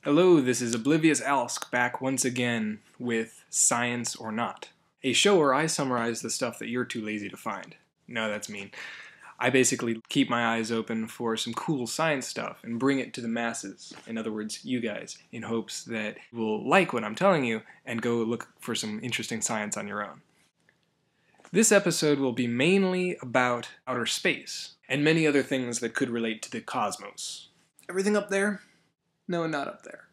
Hello, this is Oblivious Alsk back once again with Science or Not, a show where I summarize the stuff that you're too lazy to find. No, that's mean. I basically keep my eyes open for some cool science stuff and bring it to the masses, in other words, you guys, in hopes that you will like what I'm telling you and go look for some interesting science on your own. This episode will be mainly about outer space and many other things that could relate to the cosmos. Everything up there? No, not up there.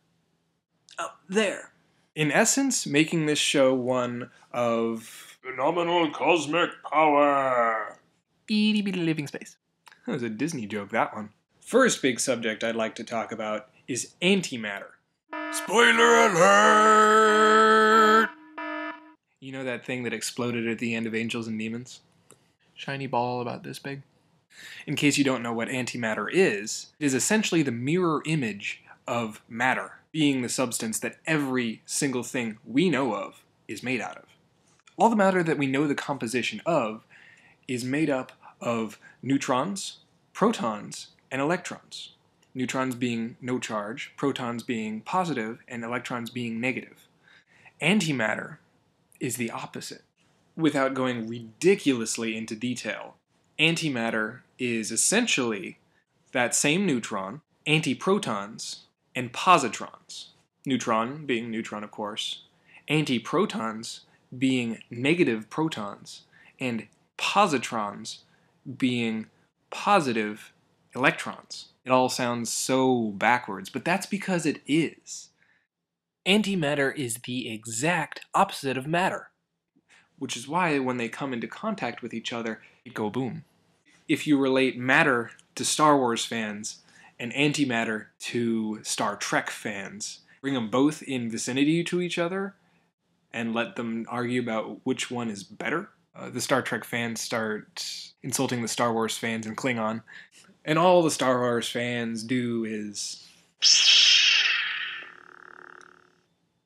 Up there. In essence, making this show one of phenomenal cosmic power. Itty bitty living space. That was a Disney joke, that one. First big subject I'd like to talk about is antimatter. Spoiler alert! You know that thing that exploded at the end of Angels and Demons? Shiny ball about this big? In case you don't know what antimatter is, it is essentially the mirror image of matter, being the substance that every single thing we know of is made out of. All the matter that we know the composition of is made up of neutrons, protons, and electrons. Neutrons being no charge, protons being positive, and electrons being negative. Antimatter is the opposite. Without going ridiculously into detail, antimatter is essentially that same neutron, antiprotons, and positrons. Neutron being neutron, of course, antiprotons being negative protons, and positrons being positive electrons. It all sounds so backwards, but that's because it is. Antimatter is the exact opposite of matter, which is why when they come into contact with each other, it go boom. If you relate matter to Star Wars fans and antimatter to Star Trek fans, bring them both in vicinity to each other and let them argue about which one is better, the Star Trek fans start insulting the Star Wars fans in Klingon, and all the Star Wars fans do is...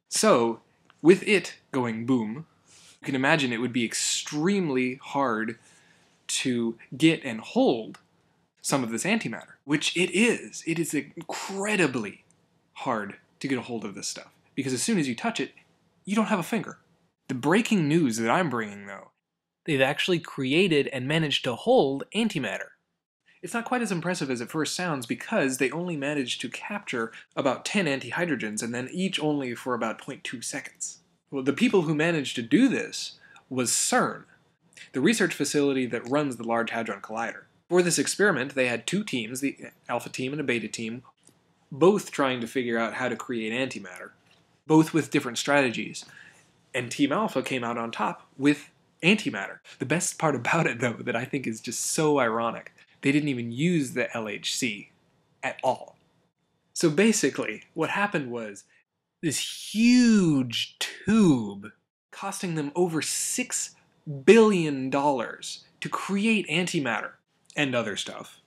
So, with it going boom, you can imagine it would be extremely hard to get and hold some of this antimatter, which it is. It is incredibly hard to get a hold of this stuff, because as soon as you touch it, you don't have a finger. The breaking news that I'm bringing, though, they've actually created and managed to hold antimatter. It's not quite as impressive as it first sounds because they only managed to capture about 10 antihydrogens, and then each only for about 0.2 seconds. Well, the people who managed to do this was CERN, the research facility that runs the Large Hadron Collider. For this experiment, they had two teams, the alpha team and a beta team, both trying to figure out how to create antimatter, both with different strategies. And Team Alpha came out on top with antimatter. The best part about it, though, that I think is just so ironic, they didn't even use the LHC at all. So basically, what happened was this huge tube costing them over $6 billion to create antimatter and other stuff.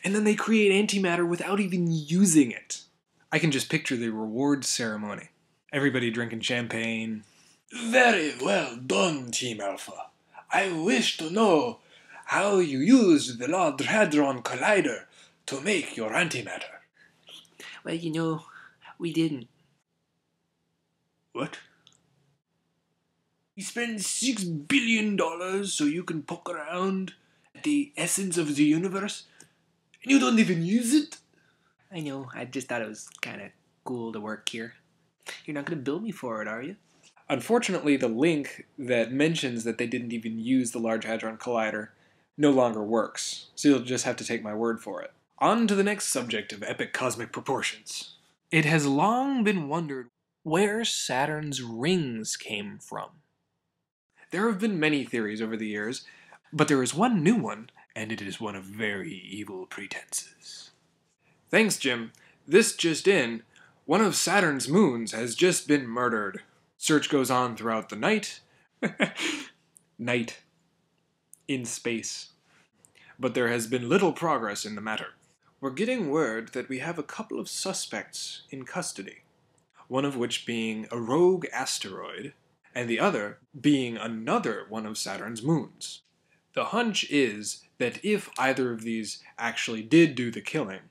And then they create antimatter without even using it. I can just picture the reward ceremony. Everybody drinking champagne. Very well done, Team Alpha. I wish to know how you used the Large Hadron Collider to make your antimatter. Well, we didn't. What? You spend $6 billion so you can poke around at the essence of the universe, and you don't even use it? I know, I just thought it was kind of cool to work here. You're not going to bill me for it, are you? Unfortunately, the link that mentions that they didn't even use the Large Hadron Collider no longer works, so you'll just have to take my word for it. On to the next subject of epic cosmic proportions. It has long been wondered where Saturn's rings came from. There have been many theories over the years, but there is one new one, and it is one of very evil pretenses. Thanks, Jim. This just in, one of Saturn's moons has just been murdered. Search goes on throughout the night. Night. In space. But there has been little progress in the matter. We're getting word that we have a couple of suspects in custody, one of which being a rogue asteroid, and the other being another one of Saturn's moons. The hunch is that if either of these actually did do the killing,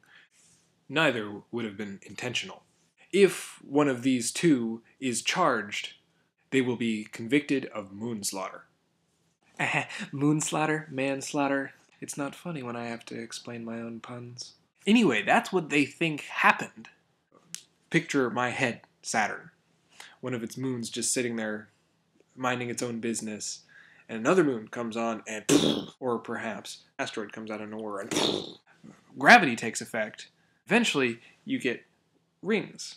neither would have been intentional. If one of these two is charged, they will be convicted of moonslaughter. Moonslaughter, manslaughter. It's not funny when I have to explain my own puns. Anyway, that's what they think happened. Picture my head, Saturn. One of its moons just sitting there, minding its own business, and another moon comes on and, or perhaps, asteroid comes out of nowhere and gravity takes effect. Eventually, you get rings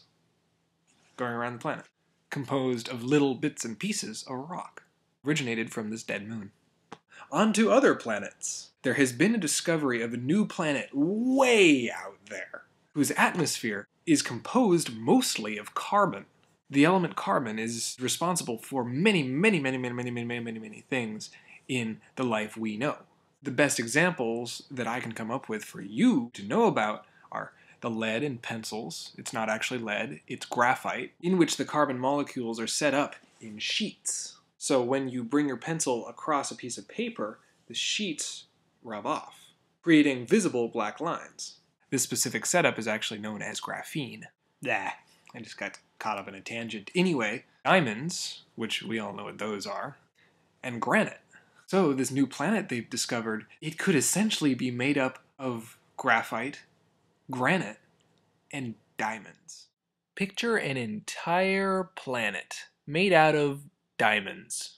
going around the planet, composed of little bits and pieces of rock, originated from this dead moon. On to other planets. There has been a discovery of a new planet way out there, whose atmosphere is composed mostly of carbon. The element carbon is responsible for many things in the life we know. The best examples that I can come up with for you to know about are the lead in pencils. It's not actually lead, it's graphite, in which the carbon molecules are set up in sheets. So when you bring your pencil across a piece of paper, the sheets rub off, creating visible black lines. This specific setup is actually known as graphene. I just got caught up in a tangent. Anyway, diamonds, which we all know what those are, and granite. So this new planet they've discovered, it could essentially be made up of graphite, granite, and diamonds. Picture an entire planet made out of diamonds.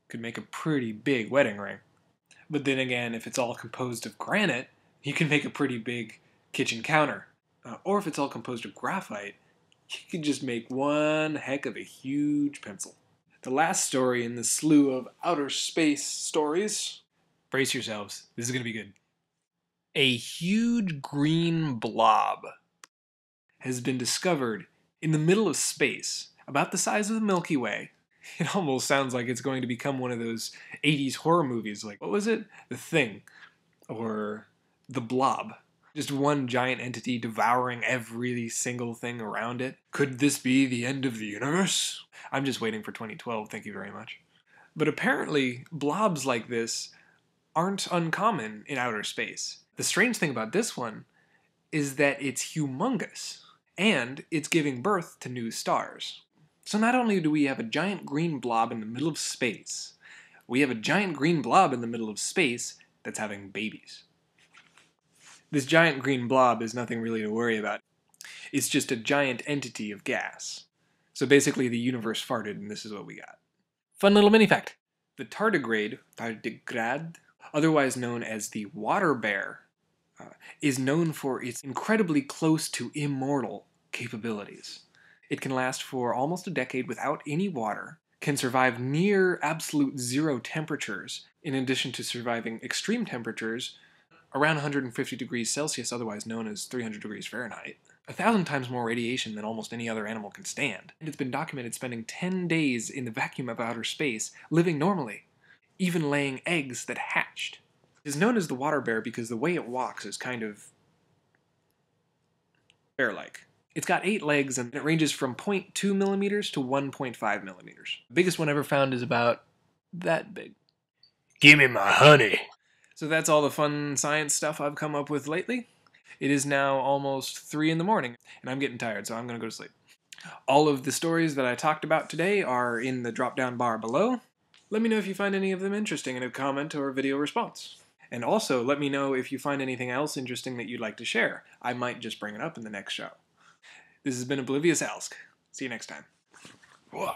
Could make a pretty big wedding ring. But then again, if it's all composed of granite, you can make a pretty big kitchen counter. Or if it's all composed of graphite, you can just make one heck of a huge pencil. The last story in the slew of outer space stories. Brace yourselves, this is going to be good. A huge green blob has been discovered in the middle of space, about the size of the Milky Way. It almost sounds like it's going to become one of those 80s horror movies, like, what was it? The Thing, or The Blob. Just one giant entity devouring every single thing around it. Could this be the end of the universe? I'm just waiting for 2012, thank you very much. But apparently, blobs like this aren't uncommon in outer space. The strange thing about this one is that it's humongous, and it's giving birth to new stars. So not only do we have a giant green blob in the middle of space, we have a giant green blob in the middle of space that's having babies. This giant green blob is nothing really to worry about. It's just a giant entity of gas. So basically the universe farted and this is what we got. Fun little mini fact. The tardigrade, otherwise known as the water bear, is known for its incredibly close to immortal capabilities. It can last for almost a decade without any water, can survive near absolute zero temperatures, in addition to surviving extreme temperatures around 150 degrees Celsius, otherwise known as 300 degrees Fahrenheit. 1,000 times more radiation than almost any other animal can stand. And it's been documented spending 10 days in the vacuum of outer space, living normally, even laying eggs that hatched. It is known as the water bear because the way it walks is kind of bear-like. It's got 8 legs and it ranges from 0.2 millimeters to 1.5 millimeters. The biggest one ever found is about that big. Give me my honey. So that's all the fun science stuff I've come up with lately. It is now almost 3 in the morning and I'm getting tired, so I'm going to go to sleep. All of the stories that I talked about today are in the drop-down bar below. Let me know if you find any of them interesting in a comment or video response. And also, let me know if you find anything else interesting that you'd like to share. I might just bring it up in the next show. This has been Oblivious Alsk. See you next time. Whoa.